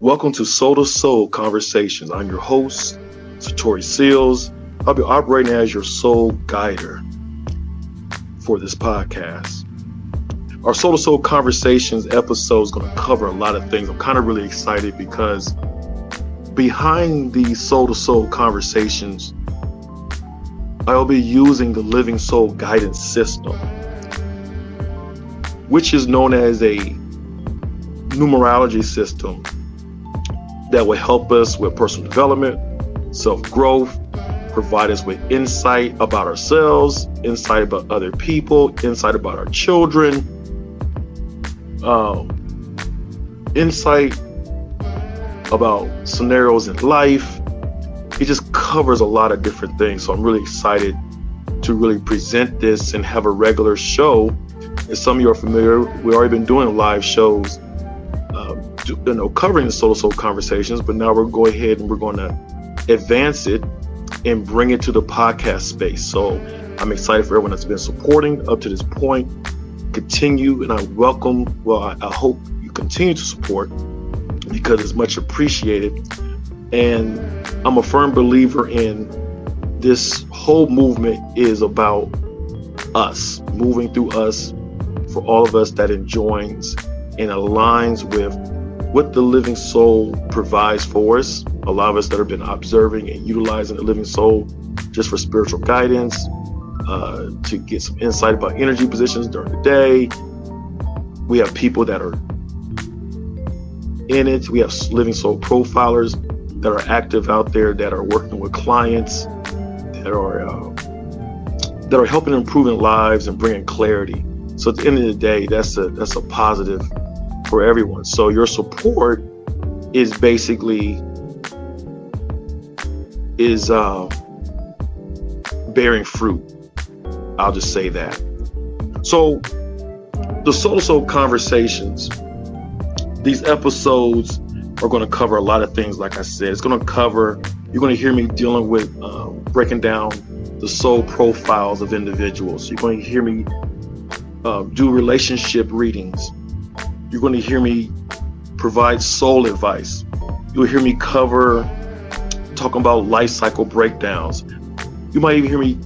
Welcome to Soul to Soul Conversations. I'm your host, Satori Seals. I'll be operating as your soul guider for this podcast. Our Soul to Soul Conversations episode is going to cover a lot of things. I'm kind of really excited because behind these Soul to Soul Conversations, I'll be using the Living Soul Guidance System, which is known as a numerology system that will help us with personal development, self-growth, provide us with insight about ourselves, insight about other people, insight about our children, insight about scenarios in life. It just covers a lot of different things. So I'm really excited to really present this and have a regular show. As some of you are familiar, we've already been doing live shows covering the Soul to Soul Conversations, but now we're going ahead and we're going to advance it and bring it to the podcast space. So I'm excited for everyone that's been supporting up to this point. Continue, and I hope you continue to support because it's much appreciated. And I'm a firm believer in this whole movement is about us, moving through us, for all of us that enjoys and aligns with what the living soul provides for us. A lot of us that have been observing and utilizing the living soul just for spiritual guidance, to get some insight about energy positions during the day. We have people that are in it. We have living soul profilers that are active out there, that are working with clients, that are helping improving lives and bringing clarity. So at the end of the day, that's a positive for everyone. So your support is basically bearing fruit. I'll just say that. So the Soul to Soul Conversations, these episodes are going to cover a lot of things. Like I said, you're going to hear me dealing with breaking down the soul profiles of individuals. You're going to hear me do relationship readings. You're going to hear me provide soul advice. You'll hear me talking about life cycle breakdowns. You might even hear me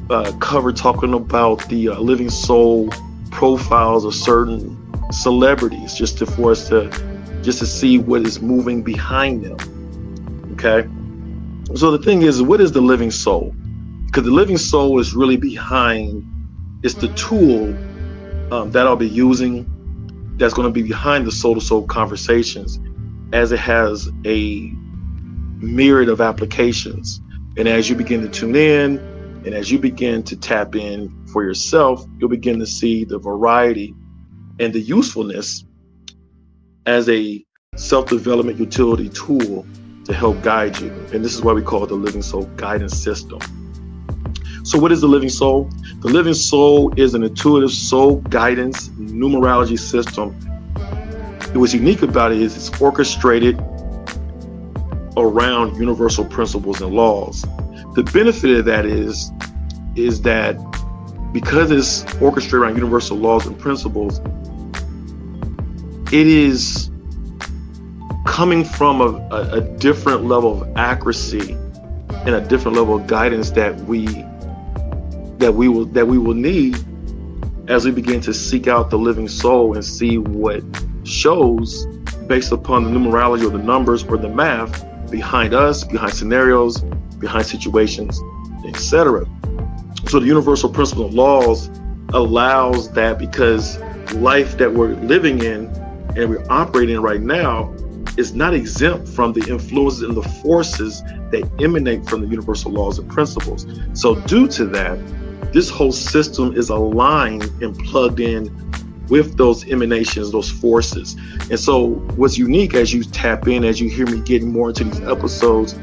talking about the living soul profiles of certain celebrities, just to see what is moving behind them. Okay. So the thing is, what is the living soul? Because the living soul is really it's the tool that I'll be using, that's going to be behind the Soul to Soul Conversations, as it has a myriad of applications. And as you begin to tune in and as you begin to tap in for yourself, you'll begin to see the variety and the usefulness as a self-development utility tool to help guide you. And this is why we call it the Living Soul Guidance System. So what is the living soul? The living soul is an intuitive soul guidance numerology system. What's unique about it is it's orchestrated around universal principles and laws. The benefit of that is that because it's orchestrated around universal laws and principles, it is coming from a different level of accuracy and a different level of guidance that we will need as we begin to seek out the living soul and see what shows based upon the numerology or the numbers or the math behind us, behind scenarios, behind situations, etc. So the universal principle of laws allows that, because life that we're living in and we're operating in right now is not exempt from the influences and the forces that emanate from the universal laws and principles. So due to that, this whole system is aligned and plugged in with those emanations, those forces. And so what's unique, as you tap in, as you hear me getting more into these episodes,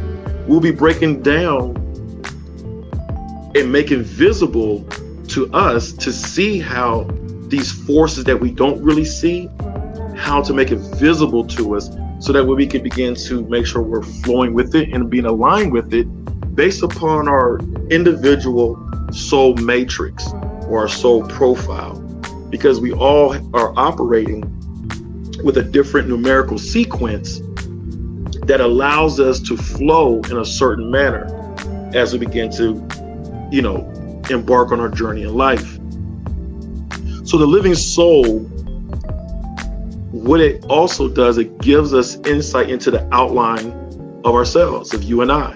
we'll be breaking down and making visible to us to see how these forces that we don't really see, how to make it visible to us, so that way we can begin to make sure we're flowing with it and being aligned with it based upon our individual soul matrix or our soul profile, because we all are operating with a different numerical sequence that allows us to flow in a certain manner as we begin to, embark on our journey in life. So the living soul, what it also does, it gives us insight into the outline of ourselves, of you and I.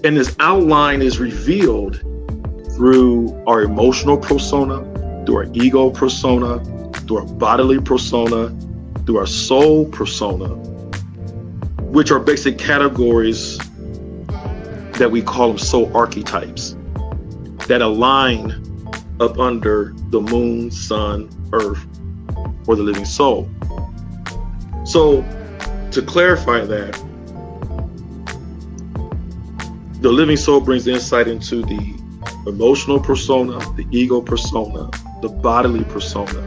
And this outline is revealed through our emotional persona, through our ego persona, through our bodily persona, through our soul persona, which are basic categories that we call them soul archetypes that align up under the moon, sun, earth, or the living soul. So to clarify that, the living soul brings insight into the emotional persona, the ego persona, the bodily persona,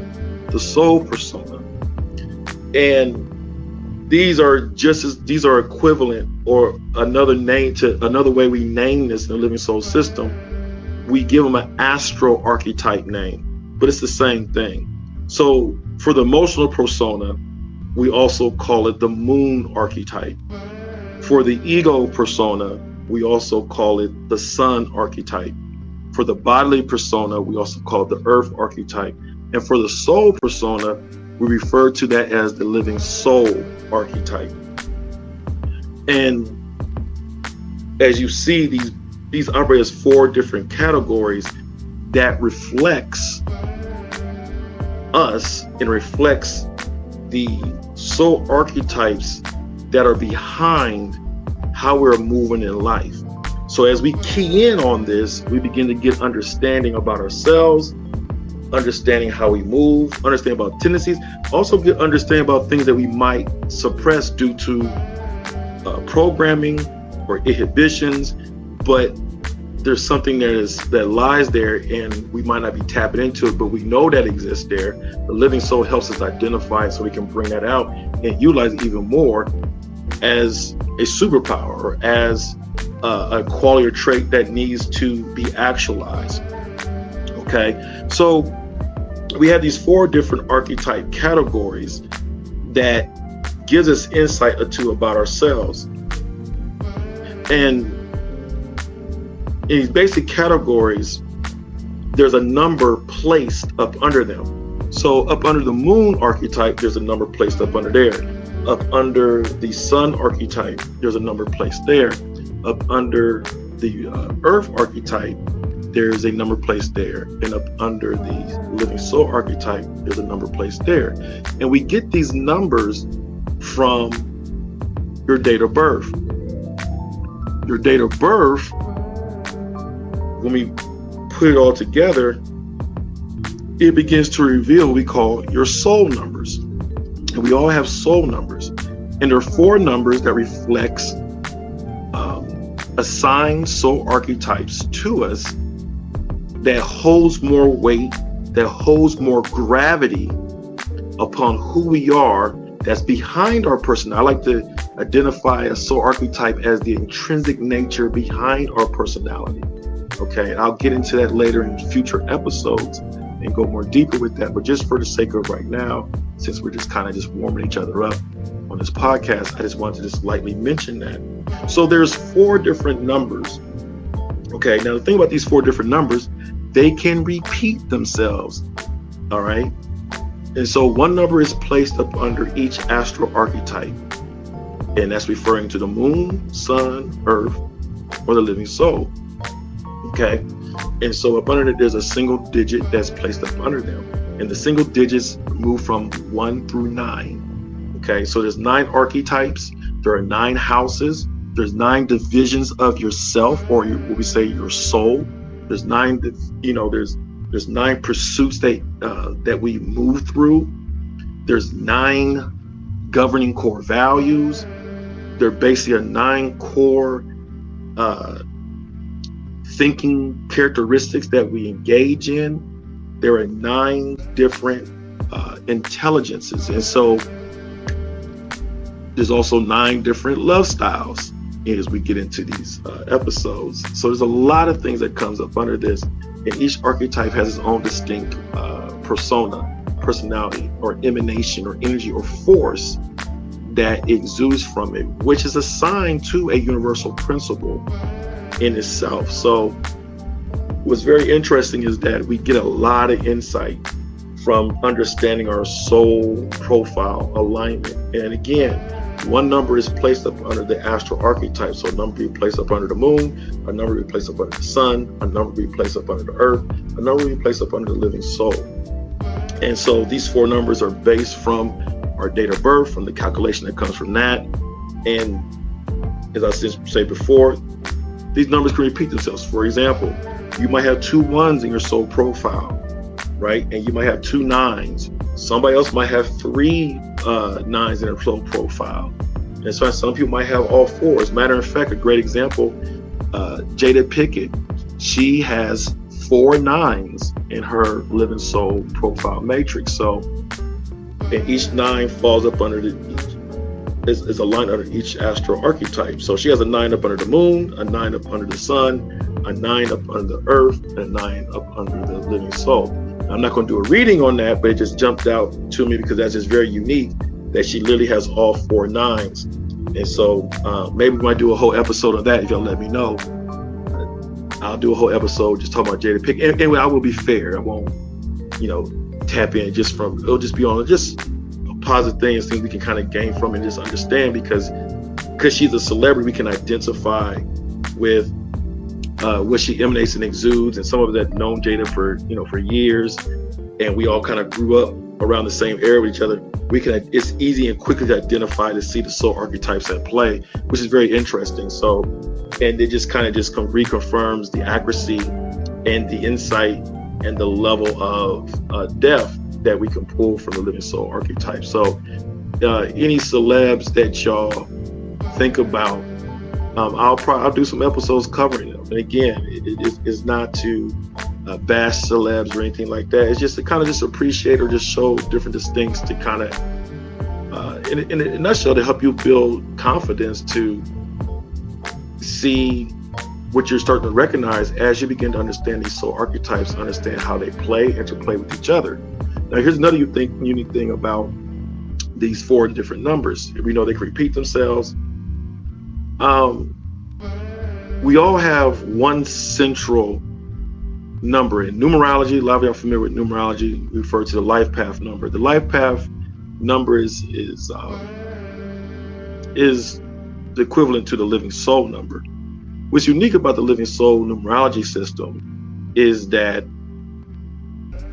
the soul persona. And these are equivalent, or another way we name this in the living soul system. We give them an astral archetype name, but it's the same thing. So for the emotional persona, we also call it the moon archetype. For the ego persona, we also call it the sun archetype. For the bodily persona, we also call it the earth archetype. And for the soul persona, we refer to that as the living soul archetype. And as you see, these operate as 4 different categories that reflects us and reflects the soul archetypes that are behind how we're moving in life. So as we key in on this, we begin to get understanding about ourselves, understanding how we move, understanding about tendencies, also get understanding about things that we might suppress due to programming or inhibitions, but there's something that lies there and we might not be tapping into it, but we know that exists there. The living soul helps us identify it so we can bring that out and utilize it even more as a superpower or as a quality or trait that needs to be actualized. Okay, so we have these 4 different archetype categories that gives us insight about ourselves. And in these basic categories, there's a number placed up under them. So up under the moon archetype, there's a number placed up under there. Up under the sun archetype, there's a number placed there. Up under the earth archetype, there's a number placed there. And up under the living soul archetype, there's a number placed there. And we get these numbers from your date of birth. Your date of birth, when we put it all together, it begins to reveal what we call your soul numbers. And we all have soul numbers. And there are 4 numbers that reflects assigned soul archetypes to us that holds more weight, that holds more gravity upon who we are, that's behind our person. I like to identify a soul archetype as the intrinsic nature behind our personality. Okay, and I'll get into that later in future episodes and go more deeper with that. But just for the sake of right now, since we're just kind of just warming each other up on this podcast, I just wanted to just lightly mention that. So there's 4 different numbers. Okay, now the thing about these 4 different numbers, they can repeat themselves. All right. And so one number is placed up under each astral archetype. And that's referring to the moon, sun, earth, or the living soul. Okay. And so up under it, there's a single digit that's placed up under them. And the single digits move from 1 through 9. Okay. So there's 9 archetypes. There are 9 houses. There's 9 divisions of yourself, or what we say your soul. There's 9, there's 9 pursuits that we move through. There's 9 governing core values. There basically are 9 core thinking characteristics that we engage in. There are 9 different intelligences. And so there's also 9 different love styles as we get into these episodes. So there's a lot of things that comes up under this. And each archetype has its own distinct persona, personality, or emanation, or energy, or force that exudes from it, which is assigned to a universal principle in itself. So what's very interesting is that we get a lot of insight from understanding our soul profile alignment. And again, one number is placed up under the astral archetype. So a number will be placed up under the moon, a number will be placed up under the sun, a number will be placed up under the earth, a number will be placed up under the living soul. And so these 4 numbers are based from our date of birth, from the calculation that comes from that. And as I said before, these numbers can repeat themselves. For example, you might have 2 1s in your soul profile, right? And you might have 2 9s. Somebody else might have 3 9s in their soul profile. And so some people might have all 4s. Matter of fact, a great example, Jada Pickett, she has 4 9s in her living soul profile matrix. So, and each 9 falls up under is aligned under each astral archetype. So she has a 9 up under the moon, a 9 up under the sun, a 9 up under the earth, and a 9 up under the living soul. I'm not going to do a reading on that, but it just jumped out to me because that's just very unique that she literally has all 4 9s. And so maybe we might do a whole episode on that if y'all let me know. I'll do a whole episode just talking about Jada Pickett. Anyway, I will be fair. I won't, tap in it'll just be on just positive things we can kind of gain from and just understand because she's a celebrity, we can identify with what she emanates and exudes, and some of that known Jada for years, and we all kind of grew up around the same era with each other. It's easy and quickly to identify to see the soul archetypes at play, which is very interesting. So, and it just kind of reconfirms the accuracy and the insight and the level of depth that we can pull from the living soul archetype. So any celebs that y'all think about, I'll do some episodes covering them. And again, it's not to bash celebs or anything like that. It's just to kind of just appreciate or just show different distincts to kind of, in a nutshell, to help you build confidence to see what you're starting to recognize as you begin to understand these soul archetypes, understand how they play, interplay with each other. Now, here's another unique thing about these 4 different numbers. We know they can repeat themselves. We all have one central number in numerology. A lot of y'all are familiar with numerology. We refer to the life path number. The life path number is the equivalent to the living soul number. What's unique about the living soul numerology system is that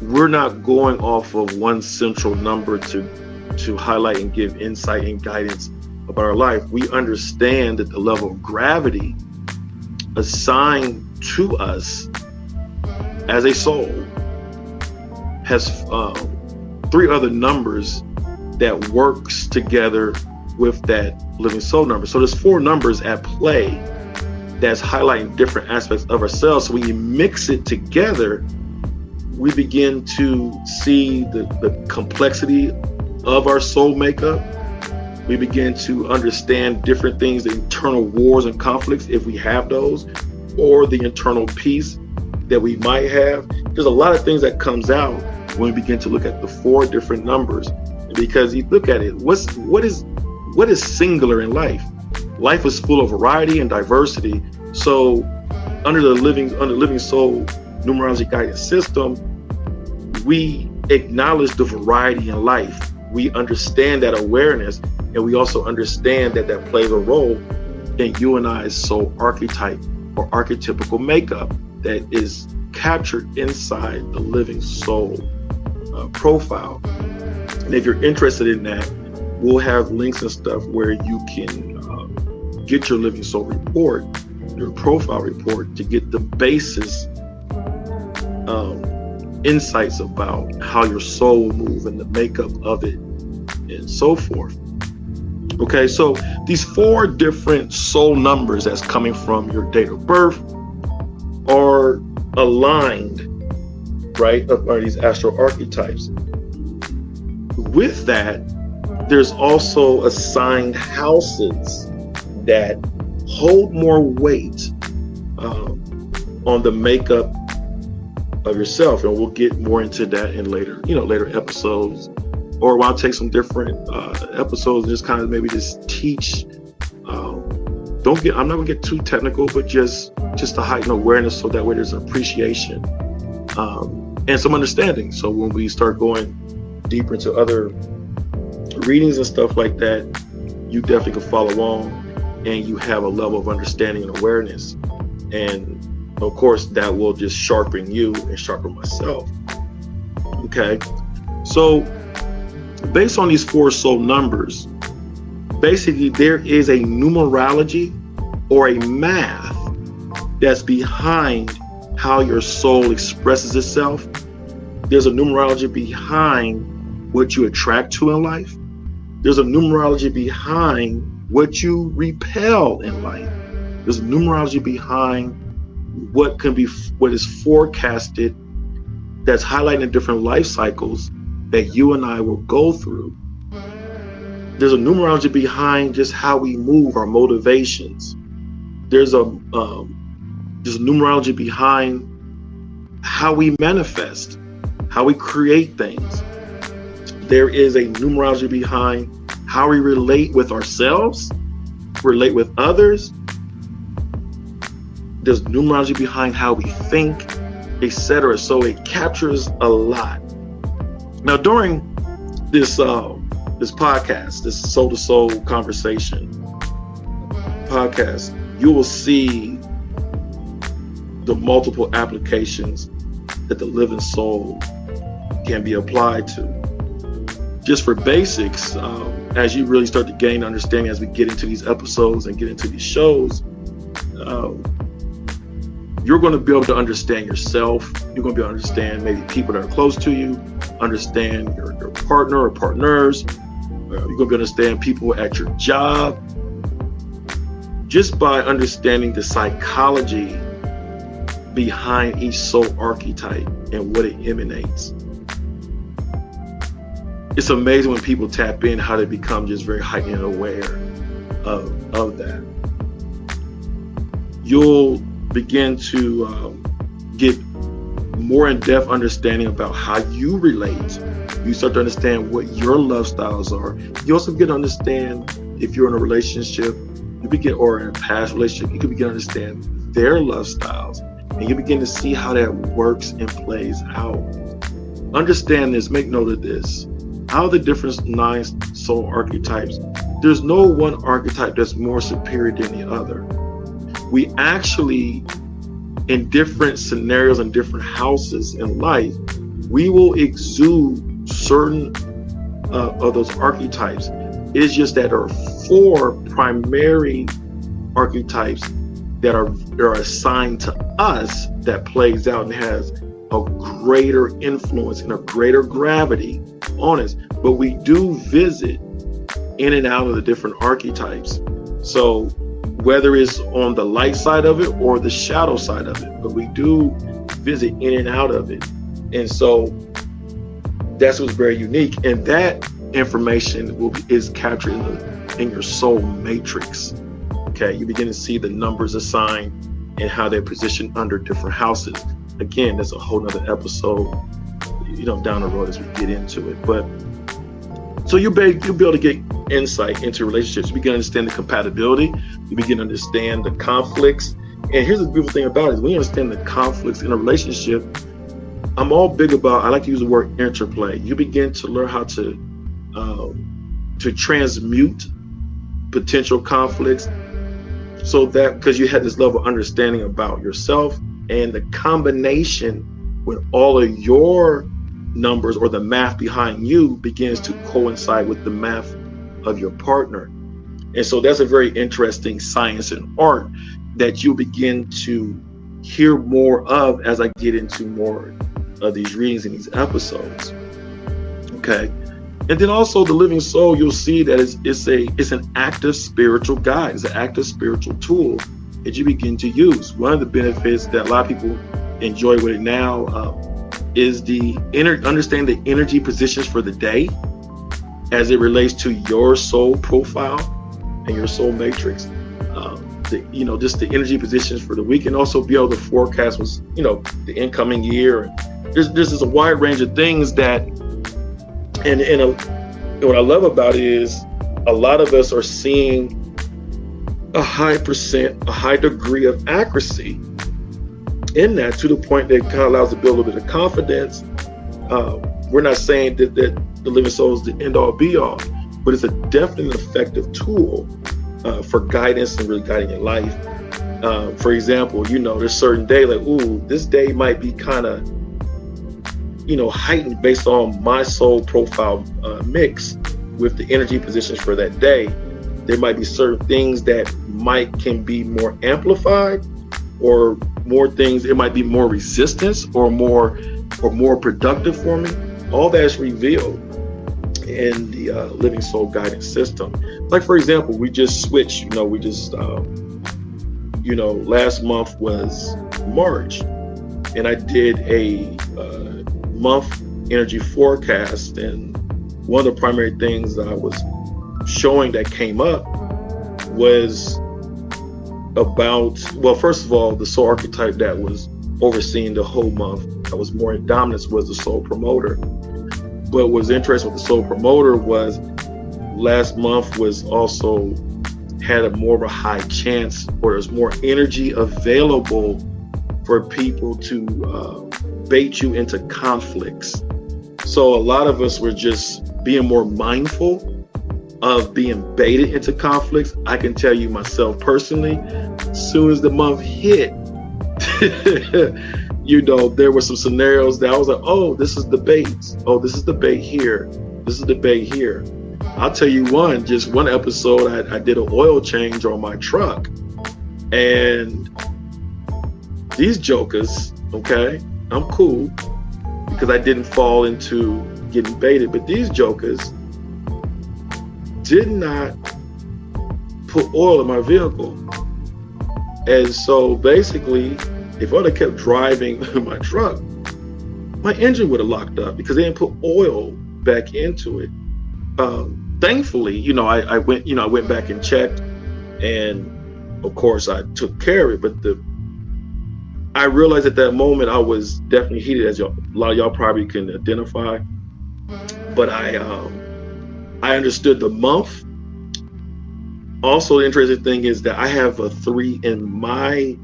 we're not going off of one central number to highlight and give insight and guidance about our life. We understand that the level of gravity assigned to us as a soul has 3 other numbers that works together with that living soul number. So there's 4 numbers at play that's highlighting different aspects of ourselves. So when you mix it together, we begin to see the complexity of our soul makeup. We begin to understand different things, the internal wars and conflicts, if we have those, or the internal peace that we might have. There's a lot of things that comes out when we begin to look at the 4 different numbers. Because you look at it, what is singular in life? Life is full of variety and diversity. So under the living soul numerology guidance system, we acknowledge the variety in life. We understand that awareness, and we also understand that plays a role in you and I's soul archetype or archetypical makeup that is captured inside the living soul profile. And if you're interested in that, we'll have links and stuff where you can get your living soul report, your profile report, to get the basis insights about how your soul will move and the makeup of it and so forth. Okay, so these 4 different soul numbers that's coming from your date of birth are aligned, right, up are these astral archetypes. With that, there's also assigned houses that hold more weight on the makeup of yourself, and we'll get more into that in later episodes or I'll take some different episodes and just kind of maybe just teach. I'm not gonna get too technical, but just to heighten awareness, so that way there's appreciation and some understanding. So when we start going deeper into other readings and stuff like that, you definitely can follow along, and you have a level of understanding and awareness. And of course, that will just sharpen you and sharpen myself. Okay, so based on these 4 soul numbers, basically there is a numerology or a math that's behind how your soul expresses itself. There's a numerology behind what you attract to in life. There's a numerology behind what you repel in life. There's a numerology behind what is forecasted, that's highlighting different life cycles that you and I will go through. There's a numerology behind just how we move, our motivations. There's a numerology behind how we manifest, how we create things. There is a numerology behind how we relate with ourselves, relate with others. There's numerology behind how we think, etc. So it captures a lot. Now, during this podcast, this Soul to Soul Conversation podcast, you will see the multiple applications that the living soul can be applied to. Just for basics, as you really start to gain understanding as we get into these episodes and get into these shows, you're going to be able to understand yourself. You're going to be able to understand maybe people that are close to you, understand your partner or partners. You're going to be able to understand people at your job, just by understanding the psychology behind each soul archetype and what it emanates. It's amazing when people tap in, how they become just very heightened and aware of that. You'll begin to get more in-depth understanding about how you relate. You start to understand what your love styles are. You also begin to understand, if you're in a relationship, or in a past relationship, you can begin to understand their love styles, and you begin to see how that works and plays out. Understand this, make note of this. Out of the different 9 soul archetypes, there's no one archetype that's more superior than the other. We actually, in different scenarios and different houses in life, we will exude certain of those archetypes. It is just that there are 4 primary archetypes that are assigned to us, that plays out and has a greater influence and a greater gravity on us. But we do visit in and out of the different archetypes. So whether it's on the light side of it or the shadow side of it, but we do visit in and out of it. And so that's what's very unique. And that information is captured in your soul matrix. Okay, you begin to see the numbers assigned and how they're positioned under different houses. Again, that's a whole nother episode, down the road as we get into it. But so you'll be able to get insight into relationships. You begin to understand the compatibility. You begin to understand the conflicts. And here's the beautiful thing about it: is when you understand the conflicts in a relationship, I'm all big about, I like to use the word interplay. You begin to learn how to transmute potential conflicts, so that, because you had this level of understanding about yourself, and the combination with all of your numbers, or the math behind you, begins to coincide with the math of your partner. And so that's a very interesting science and art that you'll begin to hear more of as I get into more of these readings in these episodes. Okay. And then also the living soul, you'll see that it's an active spiritual guide. It's an active spiritual tool that you begin to use. One of the benefits that a lot of people enjoy with it now is understand the energy positions for the day as it relates to your soul profile and your soul matrix. Just the energy positions for the week, and also be able to forecast what's, the incoming year. There's a wide range of things that And what I love about it is a lot of us are seeing a high degree of accuracy in that, to the point that it kind of allows to build a little bit of confidence. We're not saying that the living soul is the end all be all, but it's a definitely an effective tool for guidance and really guiding your life. For example, there's certain day like, ooh, this day might be kind of, heightened based on my soul profile mix with the energy positions for that day. There might be certain things that can be more amplified, or more things, it might be more resistance or more productive for me. All that's revealed in the living soul guidance system. Like, for example, we just switched, last month was March, and I did a month energy forecast, and one of the primary things that I was showing that came up was about, well, first of all, the soul archetype that was overseeing the whole month, that was more in dominance, was the soul promoter. But what was interesting with the soul promoter was last month was also had a more of a high chance, or there's more energy available for people to bait you into conflicts. So a lot of us were just being more mindful of being baited into conflicts. I can tell you myself personally, as soon as the month hit, there were some scenarios that I was like, oh, this is the bait. Oh, this is the bait here. This is the bait here. I'll tell you just one episode, I did an oil change on my truck, and these jokers, okay, I'm cool because I didn't fall into getting baited, but these jokers did not put oil in my vehicle. And so basically, if I would have kept driving my truck, my engine would have locked up because they didn't put oil back into it. Thankfully, I went back and checked, and of course I took care of it. But I realized at that moment I was definitely heated, as a lot of y'all probably can identify. But I understood the month. Also, the interesting thing is that I have a 3 in my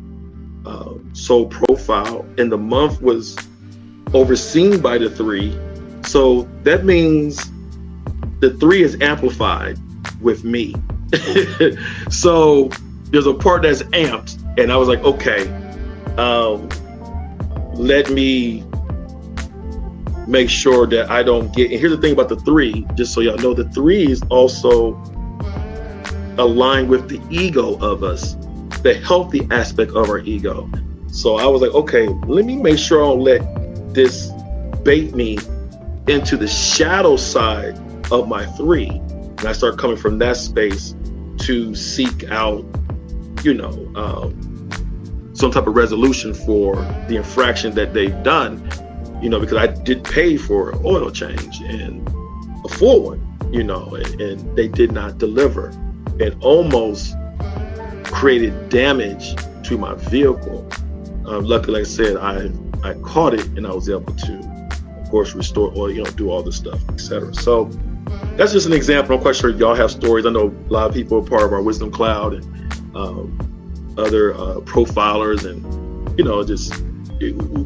soul profile, and the month was overseen by the 3. So that means the 3 is amplified with me. So there's a part that's amped, and I was like, okay, let me make sure that I don't get, and here's the thing about the 3, just so y'all know, the 3 is also aligned with the ego of us, the healthy aspect of our ego. So I was like, okay, let me make sure I don't let this bait me into the shadow side of my 3. And I start coming from that space to seek out, some type of resolution for the infraction that they've done, because I did pay for an oil change, and a full one, and they did not deliver. It almost created damage to my vehicle. Luckily, like I said, I caught it, and I was able to, of course, restore oil, do all this stuff, etc. So that's just an example. I'm quite sure y'all have stories. I know a lot of people are part of our Wisdom Cloud, and other profilers, and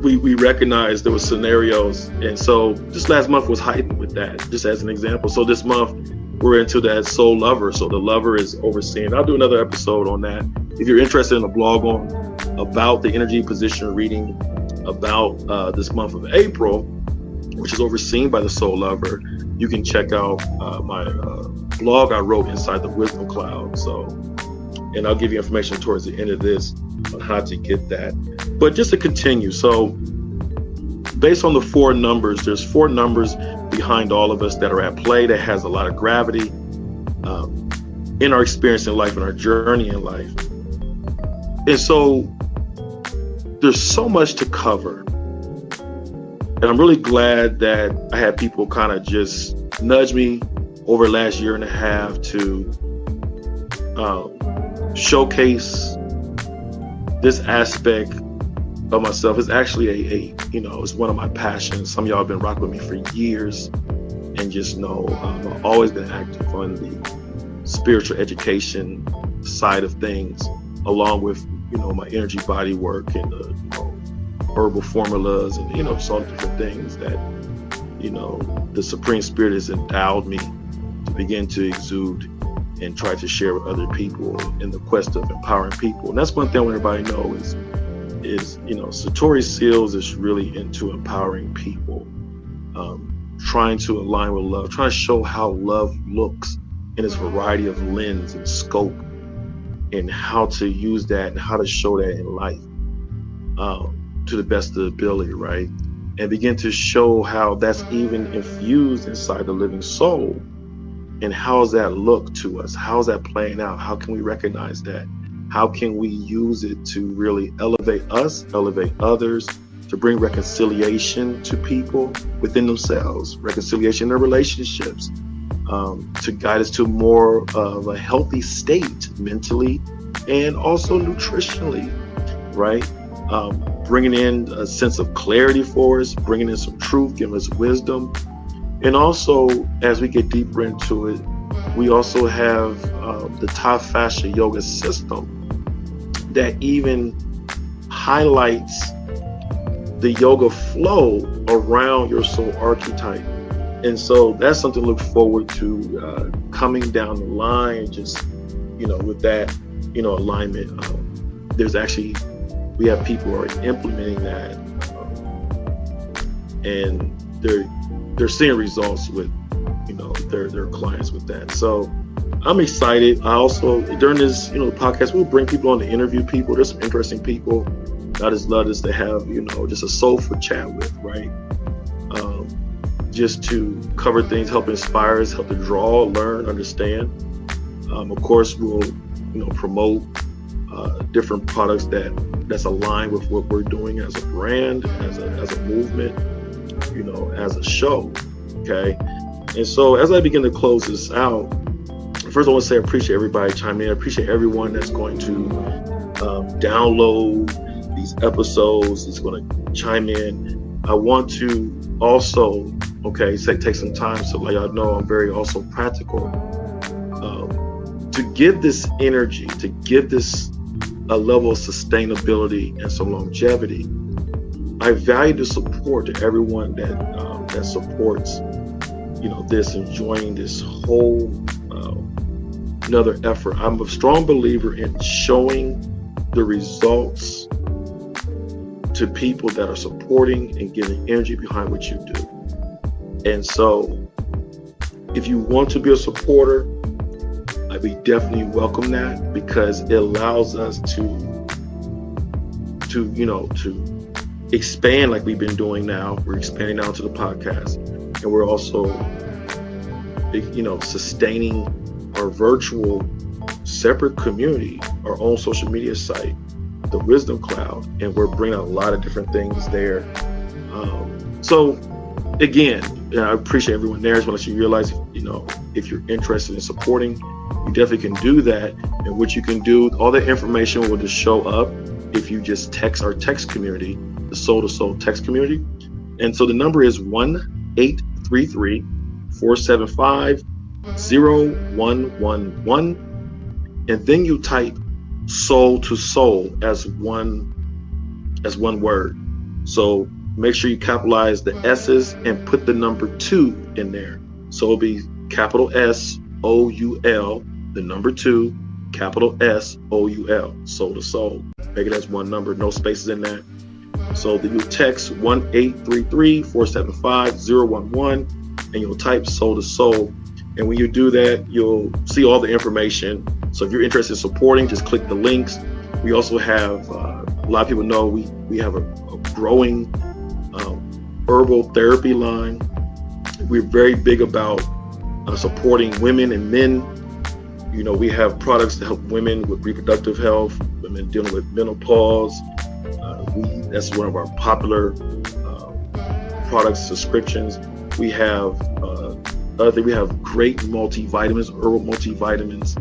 we recognize there were scenarios, and so just last month was heightened with that, just as an example. So this month we're into that soul lover. So the lover is overseeing. I'll do another episode on that. If you're interested in a blog about the energy position reading about this month of April, which is overseen by the soul lover, you can check out my blog I wrote inside the Wisdom Cloud. So, and I'll give you information towards the end of this on how to get that. But just to continue, so based on the 4 numbers, there's 4 numbers behind all of us that are at play, that has a lot of gravity in our experience in life, in our journey in life. And so there's so much to cover. And I'm really glad that I had people kind of just nudge me over the last year and a half to showcase this aspect of myself. Is actually it's one of my passions. Some of y'all have been rocking with me for years and and just know I've always been active on the spiritual education side of things, along with, my energy body work and herbal formulas and, just all the different things that, the Supreme Spirit has endowed me to begin to exude and try to share with other people in the quest of empowering people. And that's one thing I want everybody to know is Satori Seals is really into empowering people, trying to align with love, trying to show how love looks in its variety of lens and scope, and how to use that and how to show that in life to the best of the ability, right? And begin to show how that's even infused inside the living soul. And how does that look to us? How is that playing out? How can we recognize that? How can we use it to really elevate us, elevate others, to bring reconciliation to people within themselves, reconciliation in their relationships, to guide us to more of a healthy state mentally and also nutritionally, right? Bringing in a sense of clarity for us, bringing in some truth, giving us wisdom. And also, as we get deeper into it, we also have the Ta Fascia Yoga system that even highlights the yoga flow around your soul archetype. And so that's something to look forward to coming down the line, just, with that, alignment. We have people who are implementing that, and they're seeing results with, their clients with that. So I'm excited. I also, during this, podcast, we'll bring people on to interview people. There's some interesting people. I just love us to have, just a soulful chat with, right? Just to cover things, help inspire us, help to draw, learn, understand. Of course, we'll, promote different products that's aligned with what we're doing as a brand, as a movement, as a show. Okay. And so as I begin to close this out, first I want to say I appreciate everybody chiming in. I appreciate everyone that's going to download these episodes, is going to chime in. I want to also, take some time so let y'all know I'm very also practical, to give this energy, to give this a level of sustainability and some longevity. I value the support to everyone that supports, this and joining this whole another effort. I'm a strong believer in showing the results to people that are supporting and giving energy behind what you do. And so if you want to be a supporter, we definitely welcome that, because it allows us to expand like we've been doing now. We're expanding out to the podcast, and we're also, sustaining our virtual separate community, our own social media site, the Wisdom Cloud, and we're bringing a lot of different things there. So again, I appreciate everyone there. I just want to let you realize, if you're interested in supporting, you definitely can do that. And what you can do, all that information will just show up if you just text our text community, the Soul to Soul text community. And so the number is 1-833-475-0111. And then you type Soul to Soul as one word. So make sure you capitalize the S's and put the number 2 in there. So it'll be capital SOUL, the number 2, capital SOUL, Soul to Soul. Make it as one number, no spaces in that. So then you text 1-833-475-011, and you'll type Soul to Soul. And when you do that, you'll see all the information. So if you're interested in supporting, just click the links. We also have, a lot of people know we have a growing herbal therapy line. We're very big about supporting women and men. We have products to help women with reproductive health, women dealing with menopause. That's one of our popular product subscriptions. We have we have great multivitamins, herbal multivitamins.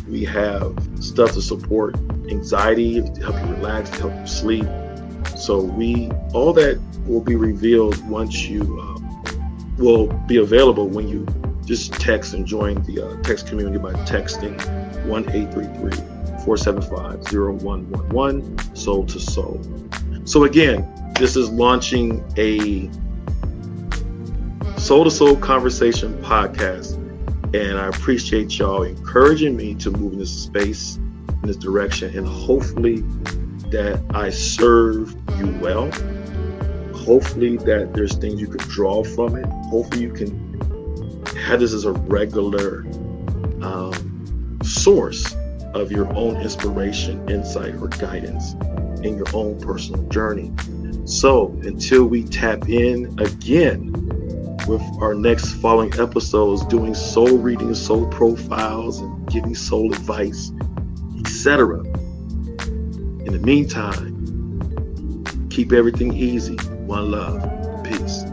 We have stuff to support anxiety, to help you relax, to help you sleep. So all that will be revealed once you will be available when you just text and join the text community by texting 1-833-475-0111 Soul to Soul. So again, this is launching a Soul to Soul Conversation podcast, and I appreciate y'all encouraging me to move in this space, in this direction, and hopefully that I serve you well. Hopefully that there's things you can draw from it. Hopefully you can have this as a regular source of your own inspiration, insight, or guidance in your own personal journey. So until we tap in again with our next following episodes, doing soul readings, soul profiles, and giving soul advice, etc. In the meantime, keep everything easy. One love. Peace.